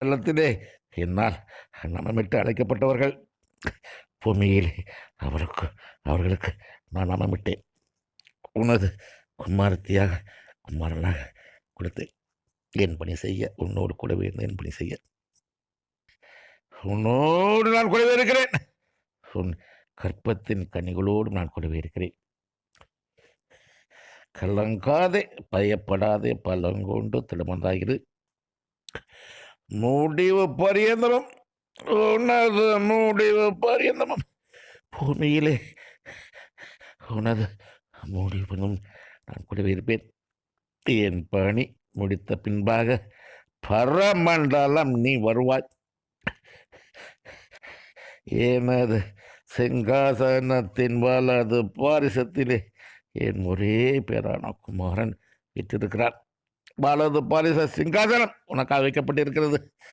வெள்ளத்திலே என்னால் நமமிட்டு அழைக்கப்பட்டவர்கள் பூமியிலே அவர்களுக்கு நான் நமமிட்டேன். உனது குமாரத்தியாக குமாரனாக கொடுத்தேன். என் பணி செய்ய உன்னோடு கூடவே இருந்து என் பணி செய்ய உன்னோடு நான் கூடவே இருக்கிறேன். உன் கற்பத்தின் கனிகளோடு நான் கூடவே இருக்கிறேன். கலங்காதே, பயப்படாதே, பலங்கொண்டு திடமந்தாயிரு. முடிவு பரியந்தமும் உனது முடிவு பரியந்தமும் பூமியிலே உனது முடிவினும் நான் கூடவே இருப்பேன். என் பணி முடித்த பின்பாக பரமண்டலம் நீ வருவாய். எனது சிங்காசனத்தின் வலது பாரிசத்திலே என் ஒரே பேரான குமாரன் விட்டிருக்கிறார். வலது பாரிச சிங்காசனம் உனக்காக வைக்கப்பட்டிருக்கிறது.